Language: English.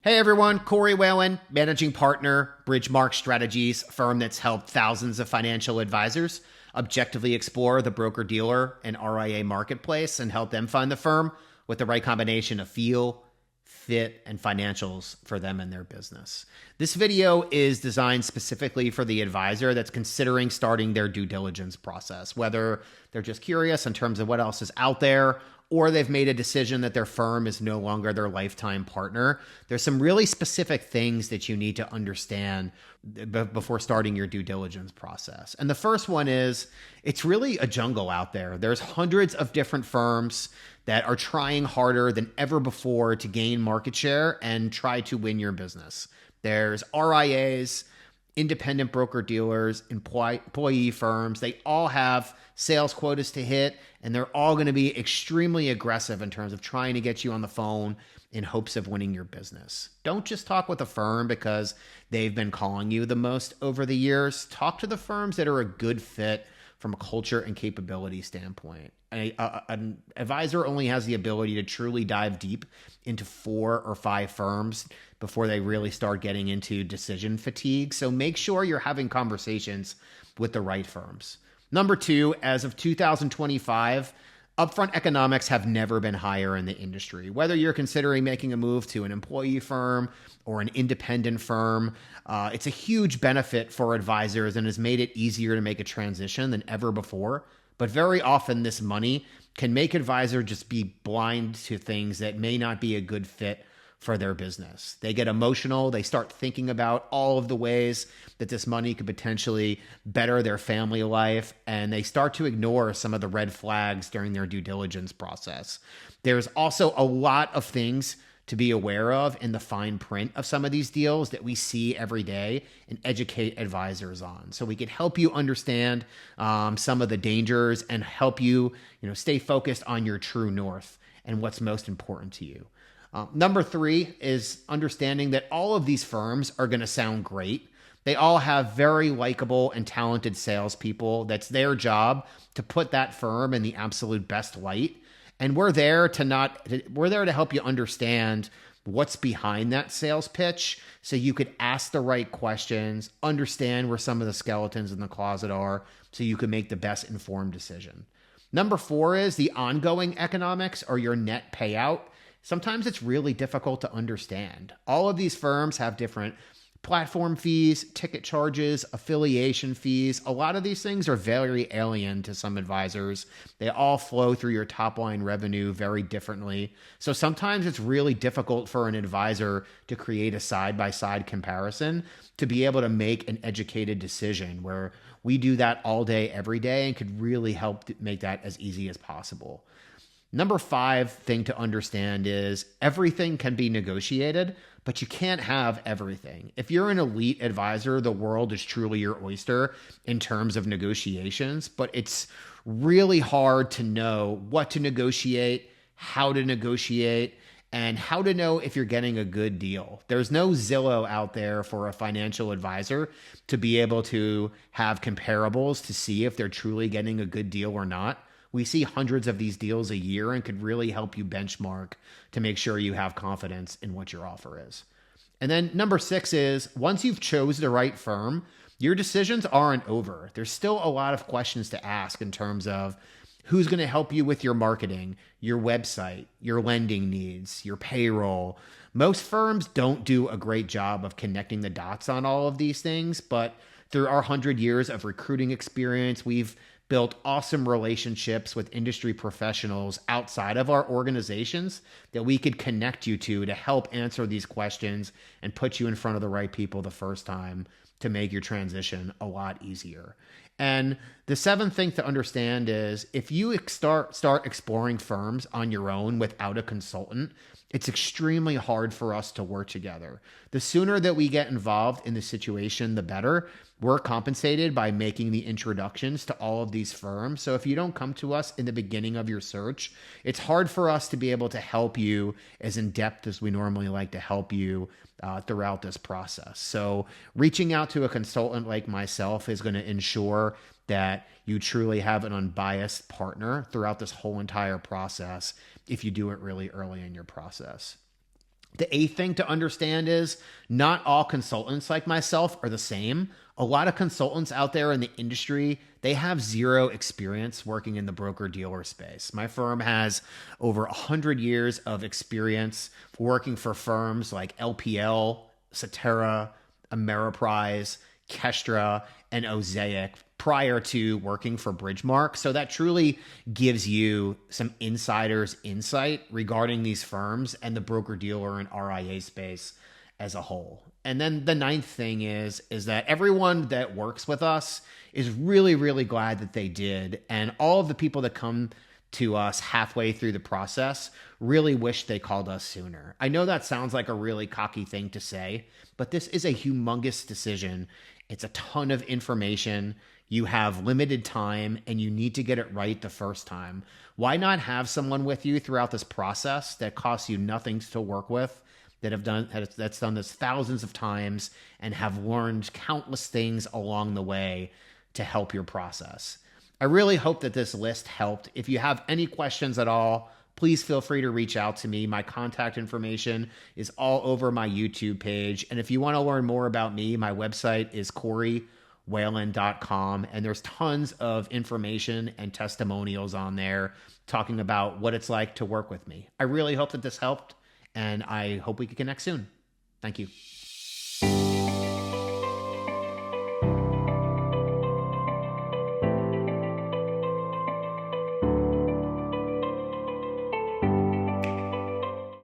Hey everyone, Corey Whalen, managing partner, Bridgemark Strategies, firm that's helped thousands of financial advisors objectively explore the broker-dealer and RIA marketplace and help them find the firm with the right combination of feel, fit, and financials for them and their business. This video is designed specifically for the advisor that's considering starting their due diligence process, whether they're just curious in terms of what else is out there, or they've made a decision that their firm is no longer their lifetime partner. There's some really specific things that you need to understand before starting your due diligence process. And the first one is it's really a jungle out there. There's hundreds of different firms that are trying harder than ever before to gain market share and try to win your business. There's RIAs, independent broker dealers, employee firms. They all have sales quotas to hit, and they're all going to be extremely aggressive in terms of trying to get you on the phone in hopes of winning your business. Don't just talk with a firm because they've been calling you the most over the years. Talk to the firms that are a good fit from a culture and capability standpoint. An advisor only has the ability to truly dive deep into 4 or 5 firms before they really start getting into decision fatigue. So make sure you're having conversations with the right firms. Number 2, as of 2025, upfront economics have never been higher in the industry. Whether you're considering making a move to an employee firm or an independent firm, it's a huge benefit for advisors and has made it easier to make a transition than ever before. But very often this money can make advisors just be blind to things that may not be a good fit for their business. They get emotional. They start thinking about all of the ways that this money could potentially better their family life, and they start to ignore some of the red flags during their due diligence process. There's also a lot of things to be aware of in the fine print of some of these deals that we see every day and educate advisors on. So we can help you understand some of the dangers and help you, stay focused on your true north and what's most important to you. Number 3 is understanding that all of these firms are going to sound great. They all have very likable and talented salespeople. That's their job to put that firm in the absolute best light. And we're there to help you understand what's behind that sales pitch so you could ask the right questions, understand where some of the skeletons in the closet are so you can make the best informed decision. Number 4 is the ongoing economics or your net payout. Sometimes it's really difficult to understand. All of these firms have different platform fees, ticket charges, affiliation fees. A lot of these things are very alien to some advisors. They all flow through your top line revenue very differently. So sometimes it's really difficult for an advisor to create a side-by-side comparison to be able to make an educated decision, where we do that all day, every day, and could really help make that as easy as possible. Number 5 thing to understand is everything can be negotiated, but you can't have everything. If you're an elite advisor, the world is truly your oyster in terms of negotiations, but it's really hard to know what to negotiate, how to negotiate, and how to know if you're getting a good deal. There's no Zillow out there for a financial advisor to be able to have comparables to see if they're truly getting a good deal or not. We see hundreds of these deals a year and could really help you benchmark to make sure you have confidence in what your offer is. And then number 6 is once you've chose the right firm, your decisions aren't over. There's still a lot of questions to ask in terms of who's going to help you with your marketing, your website, your lending needs, your payroll. Most firms don't do a great job of connecting the dots on all of these things, but through our 100 years of recruiting experience, we've built awesome relationships with industry professionals outside of our organizations that we could connect you to help answer these questions and put you in front of the right people the first time to make your transition a lot easier. And the 7th thing to understand is if you start exploring firms on your own without a consultant, it's extremely hard for us to work together. The sooner that we get involved in the situation, the better. We're compensated by making the introductions to all of these firms. So if you don't come to us in the beginning of your search, it's hard for us to be able to help you as in depth as we normally like to help you throughout this process. So reaching out to a consultant like myself is going to ensure that you truly have an unbiased partner throughout this whole entire process if you do it really early in your process. The eighth thing to understand is not all consultants like myself are the same. A lot of consultants out there in the industry, they have zero experience working in the broker dealer space. My firm has over 100 years of experience working for firms like LPL, Cetera, Ameriprise, Kestra, and Osaic prior to working for Bridgemark. So that truly gives you some insider's insight regarding these firms and the broker dealer and RIA space as a whole. And then the ninth thing is that everyone that works with us is really, really glad that they did. And all of the people that come to us halfway through the process really wish they called us sooner. I know that sounds like a really cocky thing to say, but this is a humongous decision. It's a ton of information. You have limited time and you need to get it right the first time. Why not have someone with you throughout this process that costs you nothing to work with, that's done this thousands of times and have learned countless things along the way to help your process? I really hope that this list helped. If you have any questions at all, please feel free to reach out to me. My contact information is all over my YouTube page. And if you want to learn more about me, my website is CoreyWhalen.com. And there's tons of information and testimonials on there talking about what it's like to work with me. I really hope that this helped, and I hope we can connect soon. Thank you.